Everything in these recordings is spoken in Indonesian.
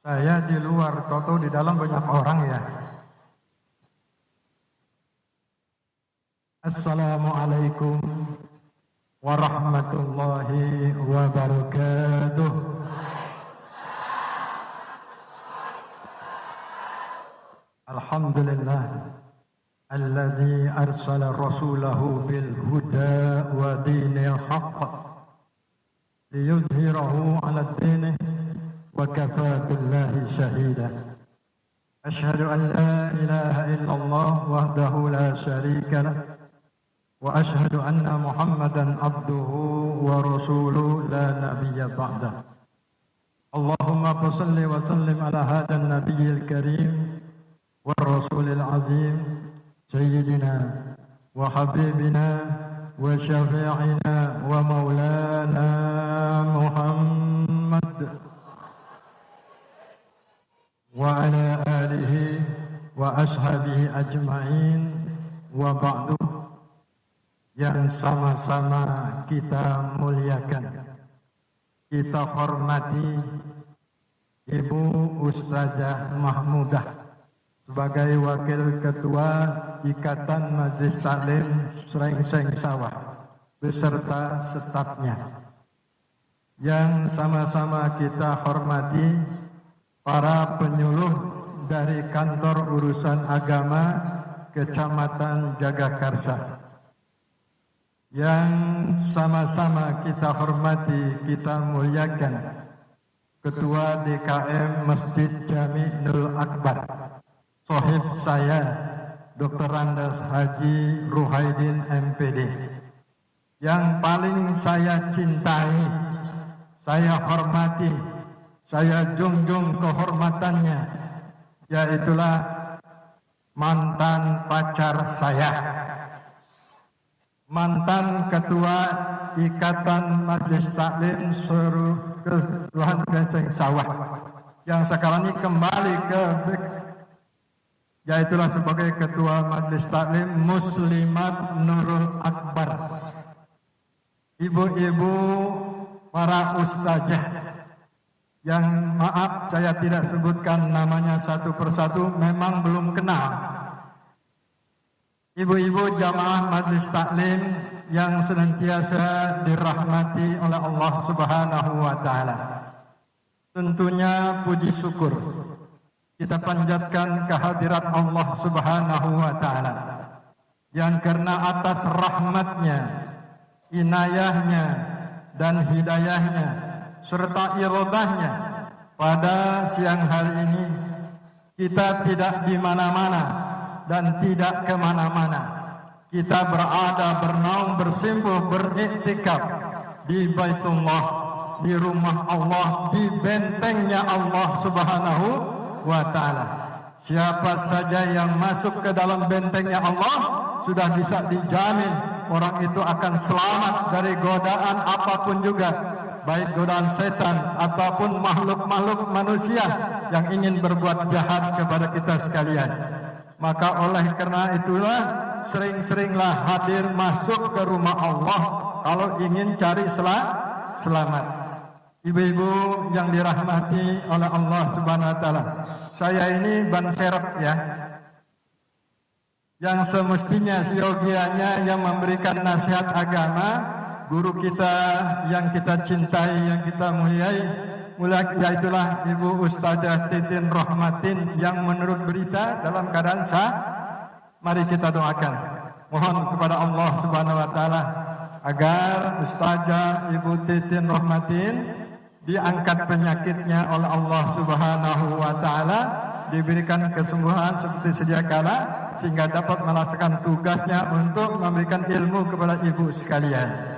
Saya di luar, tahu di dalam banyak orang ya. Assalamualaikum warahmatullahi wabarakatuh. Alhamdulillah alladzi arsala rasulahu bil huda wa dinil haqq liyudhhirahu 'ala ad-din وكفى بالله شهيدا أشهد أن لا إله إلا الله وحده لا شريك له وأشهد أن محمدا عبده ورسوله لا نبي بعده اللهم صل وسلم على هذا النبي الكريم والرسول العظيم سيدنا وحبيبنا وشفيعنا ومولانا محمد wa ala alihi wa ashabihi ajma'in wa ba'du. Yang sama-sama kita muliakan, kita hormati Ibu Ustazah Mahmudah sebagai Wakil Ketua Ikatan Majelis Taklim Srengseng Sawah beserta stafnya. Yang sama-sama kita hormati para penyuluh dari Kantor Urusan Agama Kecamatan Jagakarsa. Yang sama-sama kita hormati, kita muliakan Ketua DKM Masjid Jami Nurul Akbar, sohib saya Dr. Andes Haji Ruhaidin MPD. Yang paling saya cintai, saya hormati, saya junjung kehormatannya, yaitulah mantan pacar saya, mantan Ketua Ikatan Majelis Taklim Keseluruhan Srengseng Sawah, yang sekarang ini kembali ke yaitulah sebagai Ketua Majelis Taklim Muslimat Nurul Akbar. Ibu-ibu, para ustazah, yang maaf saya tidak sebutkan namanya satu persatu, memang belum kenal. Ibu-ibu jamaah Majelis Taklim yang senantiasa dirahmati oleh Allah Subhanahu wa taala. Tentunya puji syukur kita panjatkan kehadirat Allah Subhanahu wa taala yang karena atas rahmatnya, inayahnya dan hidayahnya serta irodahnya pada siang hari ini kita tidak di mana-mana dan tidak kemana-mana. Kita berada, bernaung, bersimpul, beriktikaf di Baitullah, di rumah Allah, di bentengnya Allah Subhanahu wa ta'ala. Siapa saja yang masuk ke dalam bentengnya Allah sudah bisa dijamin orang itu akan selamat dari godaan apapun juga, baik godaan setan ataupun makhluk-makhluk manusia yang ingin berbuat jahat kepada kita sekalian. Maka oleh karena itulah sering-seringlah hadir masuk ke rumah Allah kalau ingin cari selamat. Ibu-ibu yang dirahmati oleh Allah Subhanahu wa taala, saya ini ban serep ya, yang semestinya siogianya yang memberikan nasihat agama, guru kita yang kita cintai, yang kita muliai, yaitulah Ibu Ustazah Titin Rahmatin yang menurut berita dalam keadaan sah. Mari kita doakan, mohon kepada Allah Subhanahu wa taala agar Ustazah Ibu Titin Rahmatin diangkat penyakitnya oleh Allah Subhanahu wa taala, diberikan kesembuhan seperti sedia kala sehingga dapat melaksanakan tugasnya untuk memberikan ilmu kepada ibu sekalian.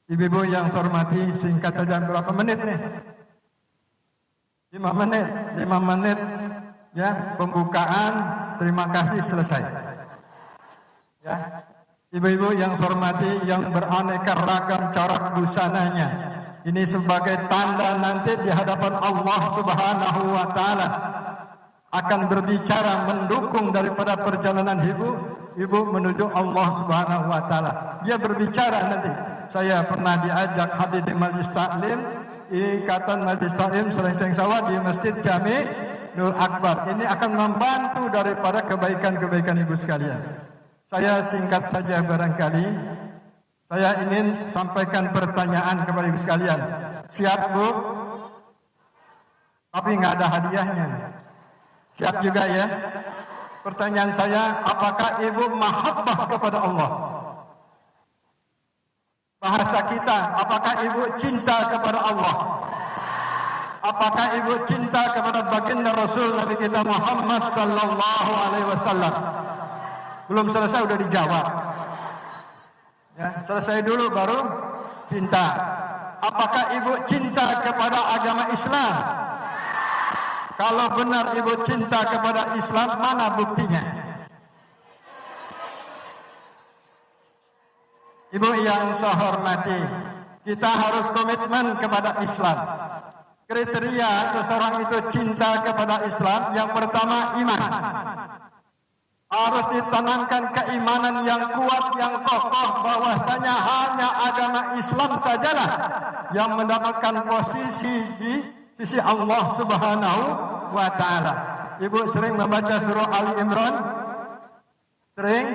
Ibu-ibu yang saya hormati, singkat saja, berapa menit nih? 5 menit ya pembukaan. Terima kasih, selesai. Ya, ibu-ibu yang saya hormati, yang beraneka ragam corak busananya, ini sebagai tanda nanti di hadapan Allah Subhanahu wa taala akan berbicara mendukung daripada perjalanan ibu menuju Allah Subhanahu wa taala. Dia berbicara nanti, saya pernah diajak hadir di majelis taklim Ikatan Majelis Taklim Srengseng Sawah di Masjid Jami'ul Akbar. Ini akan membantu daripada kebaikan-kebaikan ibu sekalian. Saya singkat saja barangkali. Saya ingin sampaikan pertanyaan kepada ibu sekalian. Siap, Bu? Tapi nggak ada hadiahnya. Siap juga ya? Pertanyaan saya, apakah ibu mahabbah kepada Allah? Bahasa kita, apakah ibu cinta kepada Allah? Apakah ibu cinta kepada baginda Rasul Nabi kita Muhammad sallallahu alaihi wasallam? Belum selesai udah dijawab. Ya, selesai dulu baru cinta. Apakah ibu cinta kepada agama Islam? Kalau benar ibu cinta kepada Islam, mana buktinya? Ibu yang saya hormati, kita harus komitmen kepada Islam. Kriteria seseorang itu cinta kepada Islam, yang pertama iman. Harus ditanamkan keimanan yang kuat, yang kokoh, bahwasanya hanya agama Islam sajalah yang mendapatkan posisi di sisi Allah Subhanahu wa Ta'ala. Ibu sering membaca surah Ali Imran? Sering?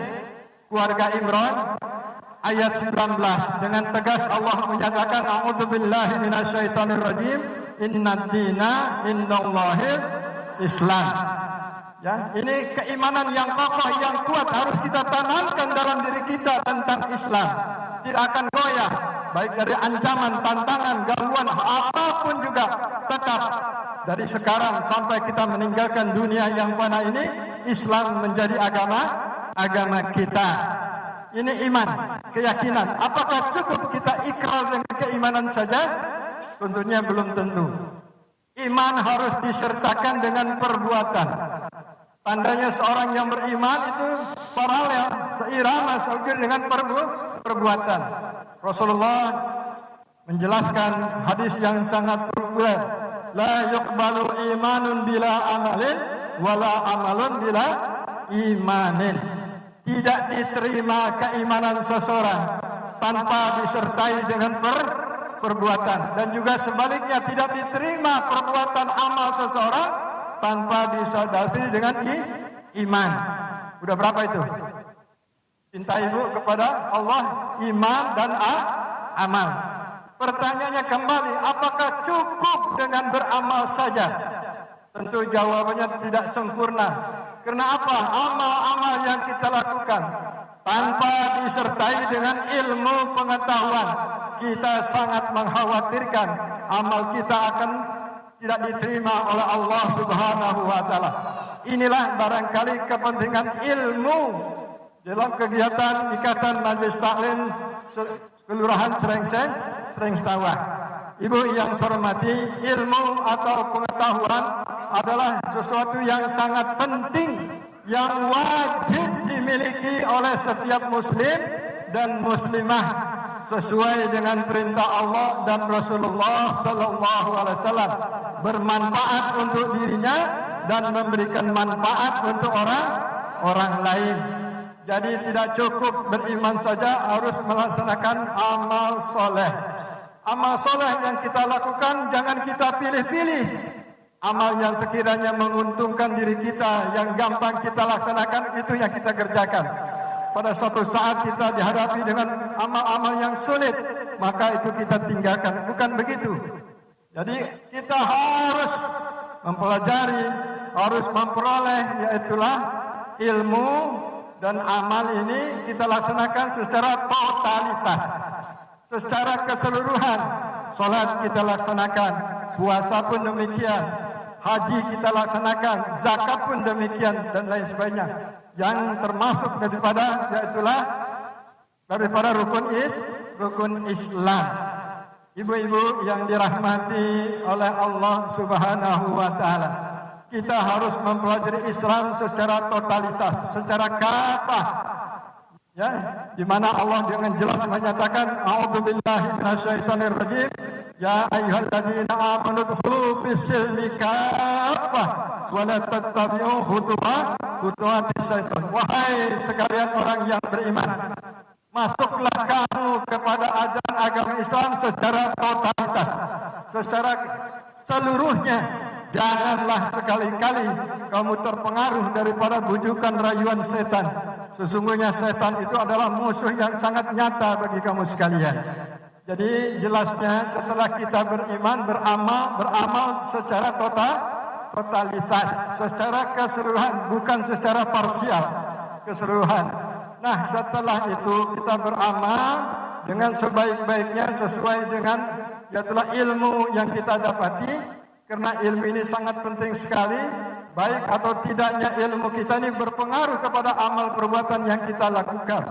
Keluarga Imran? Ayat 19, dengan tegas Allah menyatakan, a'udzubillahi minasyaitonirrajim, innad dina indallahil Islam. Ya, ini keimanan yang kokoh, yang kuat harus kita tanamkan dalam diri kita tentang Islam. Tidak akan goyah, baik dari ancaman, tantangan, gangguan, apapun juga tetap dari sekarang sampai kita meninggalkan dunia yang fana ini, Islam menjadi agama kita. Ini iman, keyakinan. Apakah cukup kita ikrar dengan keimanan saja? Tentunya belum tentu. Iman harus disertakan dengan perbuatan. Tandanya seorang yang beriman itu paralel, seirama, seujur dengan perbuatan. Rasulullah menjelaskan hadis yang sangat populer, la yuqbalu imanun bila amalin wala amalun bila imanin. Tidak diterima keimanan seseorang tanpa disertai dengan perbuatan, dan juga sebaliknya tidak diterima perbuatan amal seseorang tanpa disadari dengan iman. Udah berapa itu? Cinta ibu kepada Allah, iman dan amal. Pertanyaannya kembali, apakah cukup dengan beramal saja? Tentu jawabannya tidak sempurna. Karena apa? Amal-amal yang kita lakukan tanpa disertai dengan ilmu pengetahuan, kita sangat mengkhawatirkan amal kita akan tidak diterima oleh Allah Subhanahu wa Ta'ala. Inilah barangkali kepentingan ilmu dalam kegiatan Ikatan Majelis Taklim Kelurahan Srengseng Sawah. Ibu yang saya hormati, ilmu atau pengetahuan adalah sesuatu yang sangat penting, yang wajib dimiliki oleh setiap muslim dan muslimah sesuai dengan perintah Allah dan Rasulullah sallallahu alaihi wasallam, bermanfaat untuk dirinya dan memberikan manfaat untuk orang lain. Jadi tidak cukup beriman saja, harus melaksanakan amal soleh. Amal soleh yang kita lakukan jangan kita pilih-pilih. Amal yang sekiranya menguntungkan diri kita, yang gampang kita laksanakan, itu yang kita kerjakan. Pada suatu saat kita dihadapi dengan amal-amal yang sulit, maka itu kita tinggalkan. Bukan begitu. Jadi kita harus mempelajari, harus memperoleh, yaitulah ilmu dan amal ini kita laksanakan secara totalitas, secara keseluruhan. Salat kita laksanakan, puasa pun demikian, haji kita laksanakan, zakat pun demikian, dan lain sebagainya. Yang termasuk daripada rukun Islam. Ibu-ibu yang dirahmati oleh Allah Subhanahu wa Ta'ala, kita harus mempelajari Islam secara totalitas, secara kafah. Ya, di mana Allah dengan jelas menyatakan, a'udzubillahi minasyaitonirrajim, ya ayyuhalladzina amanu dkhulu fis-silmi kaffah wa la tattabi'u khutuwatis syaitan. Wahai sekalian orang yang beriman, masuklah kamu kepada ajaran agama Islam secara totalitas, secara seluruhnya. Janganlah sekali-kali kamu terpengaruh daripada bujukan rayuan setan. Sesungguhnya setan itu adalah musuh yang sangat nyata bagi kamu sekalian. Jadi jelasnya setelah kita beriman, beramal secara totalitas, secara keseluruhan, bukan secara parsial, keseluruhan. Nah, setelah itu kita beramal dengan sebaik-baiknya sesuai dengan yaitulah ilmu yang kita dapati. Karena ilmu ini sangat penting sekali, baik atau tidaknya ilmu kita ini berpengaruh kepada amal perbuatan yang kita lakukan.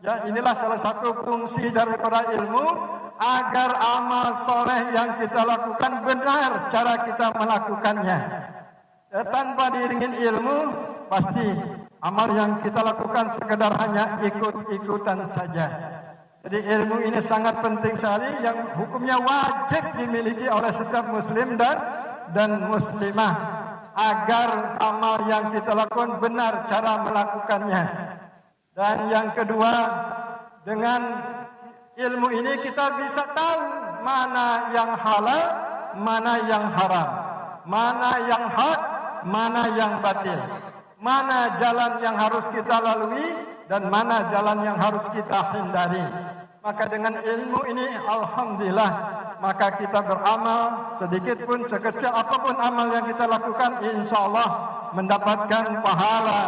Ya, inilah salah satu fungsi daripada ilmu, agar amal soleh yang kita lakukan benar cara kita melakukannya. Ya, tanpa diiringin ilmu, pasti amal yang kita lakukan sekedar hanya ikut-ikutan saja. Jadi ilmu ini sangat penting sekali, yang hukumnya wajib dimiliki oleh setiap muslim dan muslimah, agar amal yang kita lakukan benar cara melakukannya. Dan yang kedua, dengan ilmu ini kita bisa tahu mana yang halal, mana yang haram, mana yang hak, mana yang batil, mana jalan yang harus kita lalui dan mana jalan yang harus kita hindari. Maka dengan ilmu ini alhamdulillah, maka kita beramal sedikit pun, sekecil apapun amal yang kita lakukan, insya Allah mendapatkan pahala,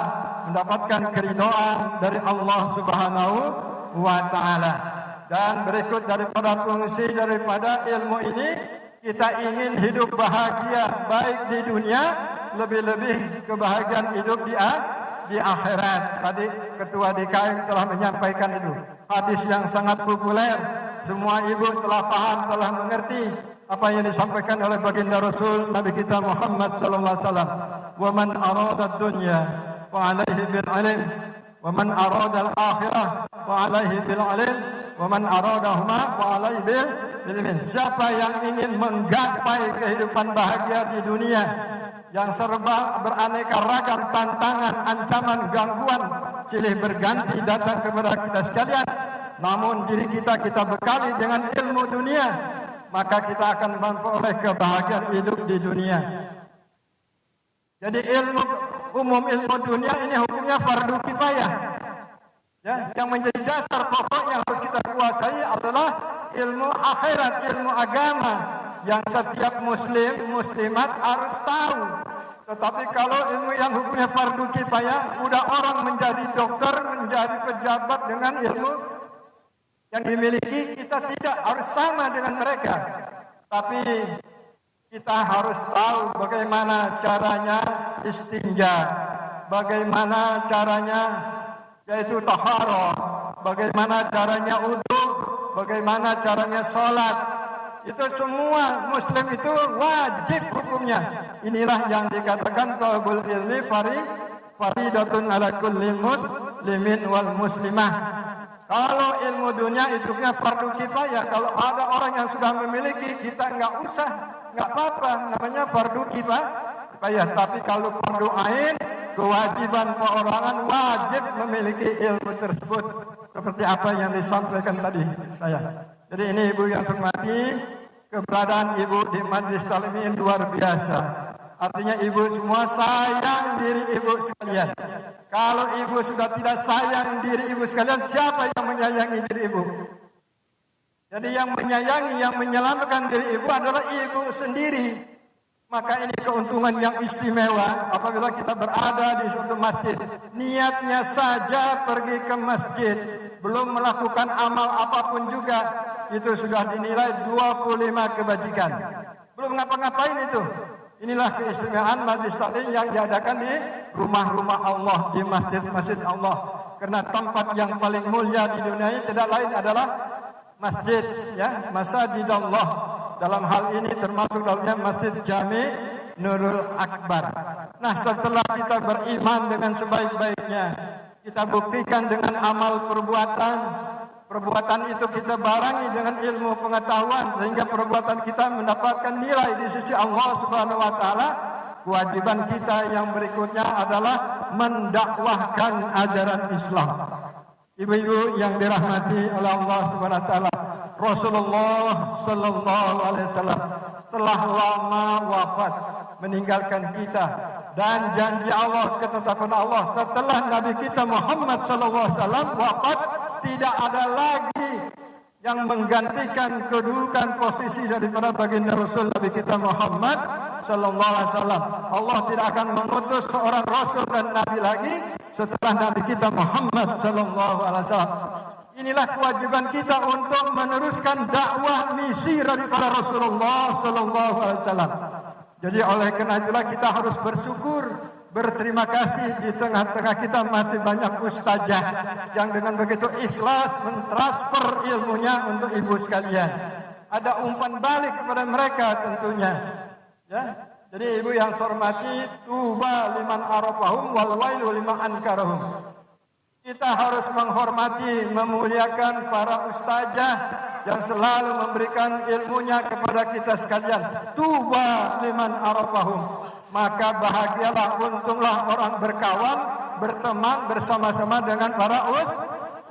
mendapatkan keridhaan dari Allah Subhanahu wa Ta'ala. Dan berikut daripada fungsi daripada ilmu ini, kita ingin hidup bahagia baik di dunia, lebih-lebih kebahagiaan hidup di akhirat. Tadi Ketua DKM telah menyampaikan itu. Hadis yang sangat populer, semua ibu telah paham, telah mengerti apa yang disampaikan oleh baginda Rasul Nabi kita Muhammad sallallahu alaihi wasallam. Wa man arada ad-dunya wa 'alaihi bil 'ilm, wa man arada al-akhirah wa 'alaihi bil 'ilm, wa man aradahuma wa 'alaihi bil 'ilm. Siapa yang ingin menggapai kehidupan bahagia di dunia yang serba beraneka ragam tantangan, ancaman, gangguan silih berganti datang kepada kita sekalian, namun diri kita bekali dengan ilmu dunia, maka kita akan memperoleh kebahagiaan hidup di dunia. Jadi ilmu umum, ilmu dunia ini hukumnya fardu kifayah. Ya, yang menjadi dasar pokok yang harus kita kuasai adalah ilmu akhirat, ilmu agama, yang setiap muslim, muslimat harus tahu. Tetapi kalau ilmu yang hukumnya fardu kifayah, udah orang menjadi dokter, menjadi pejabat dengan ilmu yang dimiliki, kita tidak harus sama dengan mereka. Tapi kita harus tahu bagaimana caranya istinja, bagaimana caranya yaitu taharah, bagaimana caranya wudu, bagaimana caranya sholat. Itu semua muslim itu wajib hukumnya. Inilah yang dikatakan talabul ilmi faridatun ala kulli muslimin wal muslimah. Kalau ilmu dunia hidupnya fardu kifayah. Kalau ada orang yang sudah memiliki, kita nggak usah, nggak apa-apa, namanya fardu kifayah. Tapi kalau fardu ain, kewajiban perorangan wajib memiliki ilmu tersebut, seperti apa yang disampaikan tadi saya. Jadi ini ibu yang hormati, keberadaan ibu di Majelis Taklim ini luar biasa. Artinya ibu semua sayang diri ibu sekalian. Kalau ibu sudah tidak sayang diri ibu sekalian, siapa yang menyayangi diri ibu? Jadi yang menyayangi, yang menyelamatkan diri ibu adalah ibu sendiri. Maka ini keuntungan yang istimewa apabila kita berada di suatu masjid. Niatnya saja pergi ke masjid, belum melakukan amal apapun juga, itu sudah dinilai 25 kebajikan. Belum ngapa-ngapain itu. Inilah keistimewaan Majelis Taklim yang diadakan di rumah-rumah Allah, di masjid-masjid Allah. Karena tempat yang paling mulia di dunia ini tidak lain adalah masjid, ya, Masjid Allah. Dalam hal ini termasuk dalamnya Masjid Jami Nurul Akbar. Nah, setelah kita beriman dengan sebaik-baiknya, kita buktikan dengan amal perbuatan. Perbuatan itu kita barengi dengan ilmu pengetahuan, sehingga perbuatan kita mendapatkan nilai di sisi Allah Subhanahu wa Ta'ala. Kewajiban kita yang berikutnya adalah mendakwahkan ajaran Islam. Ibu-ibu yang dirahmati oleh Allah Subhanahu wa Ta'ala, Rasulullah sallallahu alaihi wasallam telah lama wafat meninggalkan kita, dan janji Allah, ketetapan Allah setelah Nabi kita Muhammad sallallahu alaihi wasallam wafat tidak ada lagi yang menggantikan kedudukan posisi daripada baginda Rasul Nabi kita Muhammad sallallahu alaihi wasallam. Allah tidak akan mengutus seorang rasul dan nabi lagi setelah Nabi kita Muhammad sallallahu alaihi wasallam. Inilah kewajiban kita untuk meneruskan dakwah misi daripada Rasulullah sallallahu alaihi wasallam. Jadi oleh karena itulah kita harus bersyukur, berterima kasih di tengah-tengah kita masih banyak ustazah yang dengan begitu ikhlas mentransfer ilmunya untuk ibu sekalian. Ada umpan balik kepada mereka tentunya. Ya. Jadi ibu yang saya hormati, tuba liman arafahum wal wailu liman ankarahum. Kita harus menghormati, memuliakan para ustazah yang selalu memberikan ilmunya kepada kita sekalian. Tuba liman arafahum. Maka bahagialah, untunglah orang berkawan, berteman bersama-sama dengan para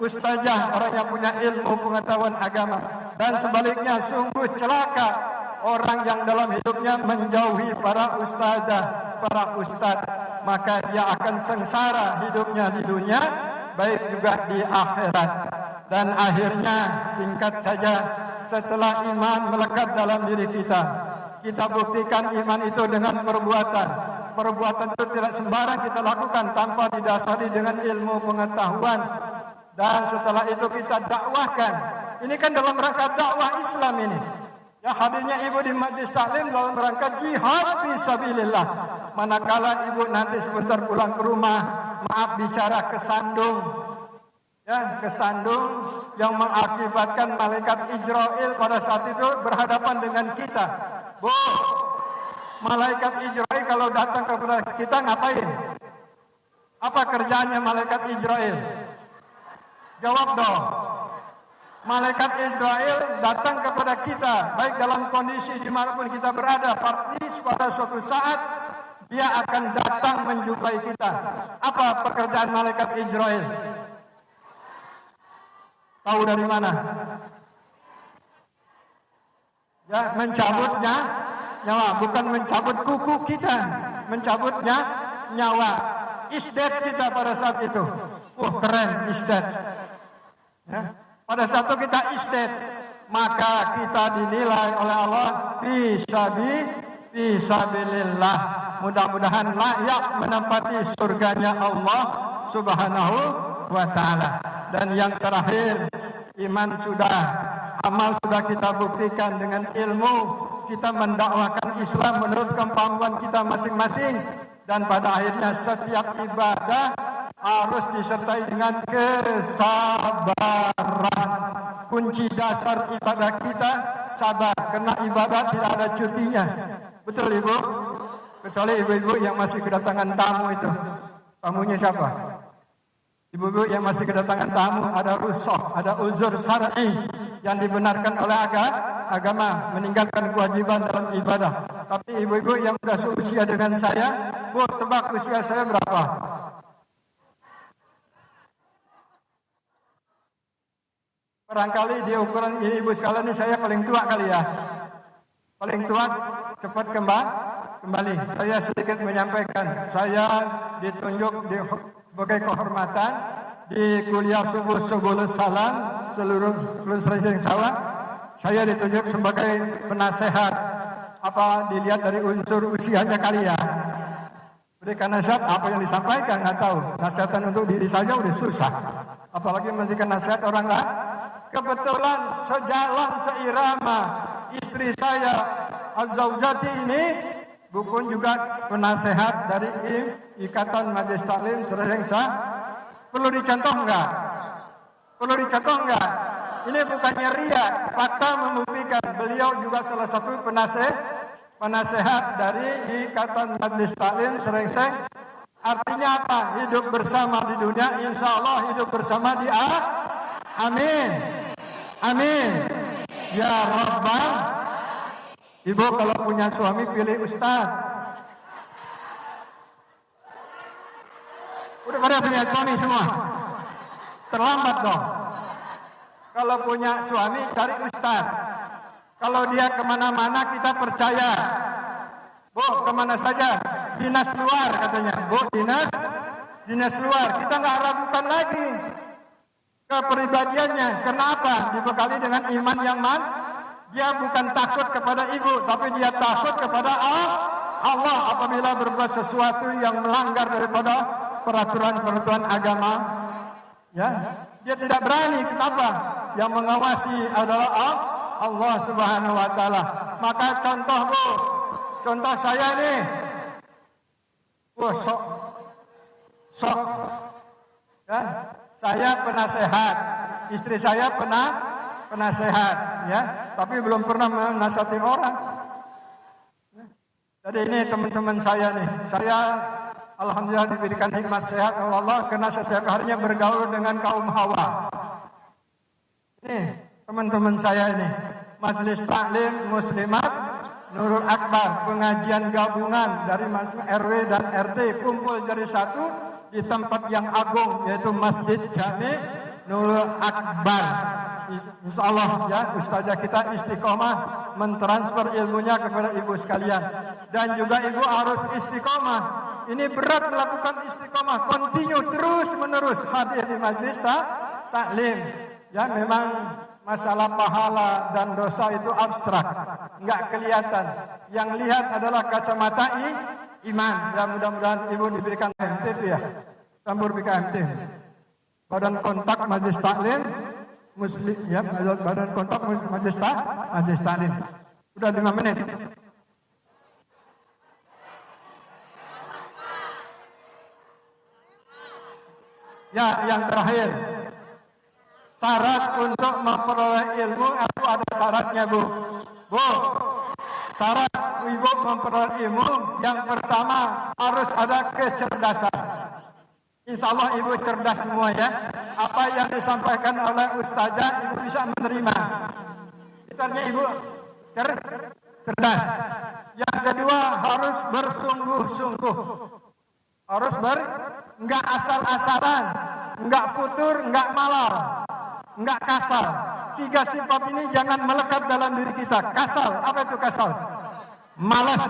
ustazah, orang yang punya ilmu pengetahuan agama. Dan sebaliknya sungguh celaka orang yang dalam hidupnya menjauhi para ustazah, para ustaz. Maka dia akan sengsara hidupnya di dunia, baik juga di akhirat. Dan akhirnya singkat saja, setelah iman melekat dalam diri kita, kita buktikan iman itu dengan perbuatan. Perbuatan itu tidak sembarang kita lakukan tanpa didasari dengan ilmu pengetahuan. Dan setelah itu kita dakwahkan. Ini kan dalam rangka dakwah Islam ini. Ya, hadirnya ibu di majlis taklim dalam rangka jihad fisabilillah. Manakala ibu nanti sebentar pulang ke rumah, maaf bicara kesandung, ya kesandung yang mengakibatkan malaikat Israel pada saat itu berhadapan dengan kita. Bu, malaikat Israel kalau datang kepada kita ngapain? Apa kerjaannya malaikat Israel? Jawab dong. Malaikat Israel datang kepada kita, baik dalam kondisi dimanapun kita berada, pasti pada suatu saat dia akan datang menjumpai kita. Apa pekerjaan malaikat Israel? Tahu dari mana? Ya, mencabutnya nyawa, bukan mencabut kuku kita, mencabutnya nyawa. Isdat kita pada saat itu. Wah, keren isdat. Ya. Pada saat itu kita isdat, maka kita dinilai oleh Allah fisabilillah. Mudah-mudahan layak menempati surganya Allah Subhanahu wa ta'ala. Dan yang terakhir, iman sudah, amal sudah kita buktikan dengan ilmu. Kita mendakwakan Islam menurut kemampuan kita masing-masing. Dan pada akhirnya setiap ibadah harus disertai dengan kesabaran. Kunci dasar ibadah kita sabar, karena ibadah tidak ada cutinya. Betul ibu? Kecuali ibu-ibu yang masih kedatangan tamu itu. Tamunya siapa? Ibu-ibu yang masih kedatangan tamu, ada rukhsah, ada uzur syar'i yang dibenarkan oleh agama, meninggalkan kewajiban dalam ibadah. Tapi ibu-ibu yang sudah seusia dengan saya, Bu, tebak usia saya berapa? Barangkali di ukuran ini ibu sekalian ini saya paling tua kali ya. Paling tua, cepat kembali. Saya sedikit menyampaikan, saya ditunjuk sebagai kehormatan di kuliah subuh salam seluruh Sulawesi Sawah. Saya ditunjuk sebagai penasehat. Apa dilihat dari unsur usianya kali ya? Berikan nasihat, apa yang disampaikan nggak tahu. Nasihatan untuk diri saja udah susah, apalagi memberikan nasihat orang lain. Kebetulan sejalan seirama istri saya Az-Zaujati ini bukan juga penasehat dari Ikatan Majelis Taklim Serengsa. Perlu dicontoh enggak? Perlu dicontoh enggak? Ini bukannya ria, fakta membuktikan beliau juga salah satu penasehat dari Ikatan Majelis Taklim Serengsa. Artinya apa? Hidup bersama di dunia, insya Allah hidup bersama di akhirat. Amin. Amin. Ya Rabbal. Ibu kalau punya suami pilih ustaz. Udah pada punya suami semua. Terlambat dong. Kalau punya suami cari ustaz. Kalau dia kemana-mana kita percaya. Bu, kemana saja? Dinas luar katanya. Bu, dinas luar. Kita nggak ragukan lagi kepribadiannya. Kenapa? Dibekali dengan iman yang dia bukan takut kepada ibu, tapi dia takut kepada Allah apabila berbuat sesuatu yang melanggar daripada peraturan-peraturan agama. Ya, dia tidak berani. Kenapa? Yang mengawasi adalah Allah Subhanahu wa taala. Maka contoh saya nih. Sok. Ya, saya penasehat. Istri saya penasehat, ya. Tapi belum pernah menasihati orang. Jadi ini teman-teman saya nih. Saya alhamdulillah diberikan hikmat sehat oleh Allah karena setiap harinya bergaul dengan kaum hawa. Nih, teman-teman saya ini, Majelis Taklim Muslimat Nurul Akbar, pengajian gabungan dari masuk RW dan RT kumpul jadi satu di tempat yang agung yaitu Masjid Jami Nurul Akbar. Insyaallah ya, ustazah kita istiqomah mentransfer ilmunya kepada ibu sekalian, dan juga ibu harus istiqomah. Ini berat melakukan istiqomah, continue terus menerus hadir di majelis taklim. Ya, memang masalah pahala dan dosa itu abstrak, nggak kelihatan. Yang lihat adalah kacamata iman. Ya, mudah-mudahan ibu diberikan MT itu ya, campur BKMT, Badan Kontak Majelis Taklim Muslim, ya, Badan Kontak Majelis Taklim. Udah 5 menit. Ya, yang terakhir, syarat untuk memperoleh ilmu itu ada syaratnya, Bu. Syarat ibu memperoleh ilmu yang pertama harus ada kecerdasan. Insya Allah ibu cerdas semua ya. Apa yang disampaikan oleh ustazah ibu bisa menerima. Itu artinya ibu cerdas. Yang kedua harus bersungguh-sungguh. Harus nggak asal-asalan, nggak futur, nggak malal, nggak kasar. 3 sifat ini jangan melekat dalam diri kita. Kasal, apa itu kasal? Malas.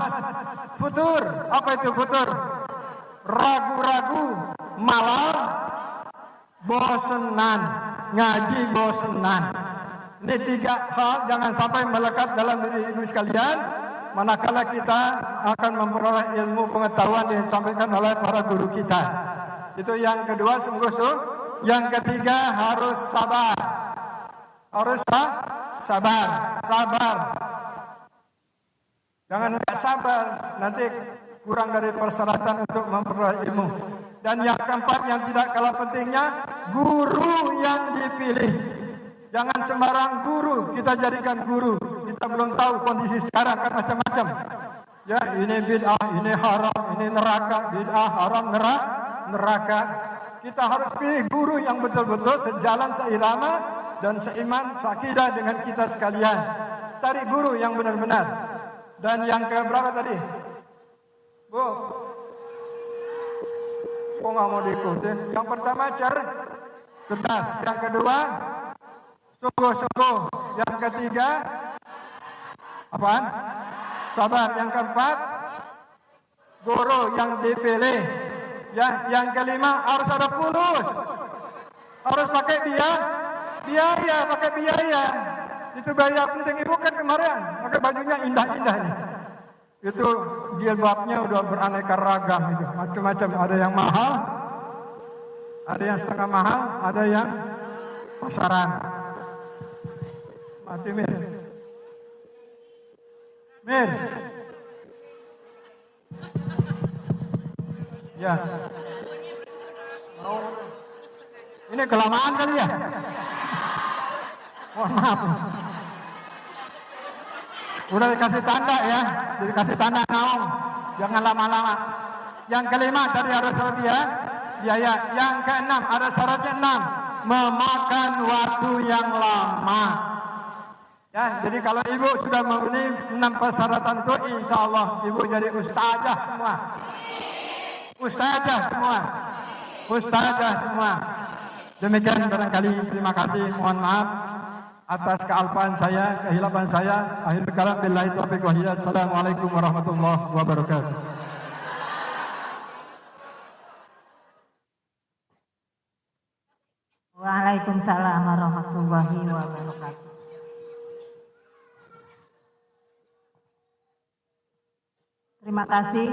Futur, apa itu futur? Ragu-ragu, malal, bosenan, ngaji bosenan. Ini 3 hal jangan sampai melekat dalam diri ibu sekalian. Manakala kita akan memperoleh ilmu pengetahuan yang disampaikan oleh para guru kita. Itu yang kedua, sungguh-sungguh. Yang ketiga harus sabar. Harus sabar. Jangan nggak sabar, nanti kurang dari persyaratan untuk memperoleh ilmu. Dan yang keempat yang tidak kalah pentingnya, guru yang dipilih. Jangan sembarang guru kita jadikan guru. Kita belum tahu kondisi sekarang kan macam-macam. Ya, ini bid'ah, ini haram, ini neraka, bid'ah, haram, neraka. Kita harus pilih guru yang betul-betul sejalan, seirama dan seiman, seakidah dengan kita sekalian. Cari guru yang benar-benar. Dan yang keberapa tadi? Bu, kok nggak mau diikutin? Yang pertama cerdas. Yang kedua sungguh-sungguh. Yang ketiga apaan? Sabar. Yang keempat guru yang dipilih. Ya, yang kelima harus ada fulus. Harus pakai biaya. Itu biaya penting. Ibu kan kemarin pakai bajunya indah-indah nih. Itu jilbabnya udah beraneka ragam itu, macam-macam. Ada yang mahal, ada yang setengah mahal, ada yang pasaran. Mati Mir. Ya. Oh. Ini kelamaan kali ya? Mohon maaf. Udah dikasih tanda ya, dikasih tanda naung. Jangan lama-lama. Yang kelima tadi harus biaya. Yang keenam ada syaratnya 6, memakan waktu yang lama. Ya, jadi kalau ibu sudah memenuhi 6 persyaratan itu, insya Allah ibu jadi ustazah semua. Ustazah semua. Demikian barangkali, terima kasih, mohon maaf. atas kealpaan saya, kehilapan saya. Akhir kalam billahi taufiq wal hidayah. Assalamualaikum warahmatullahi wabarakatuh. Waalaikumsalam warahmatullahi wabarakatuh. Terima kasih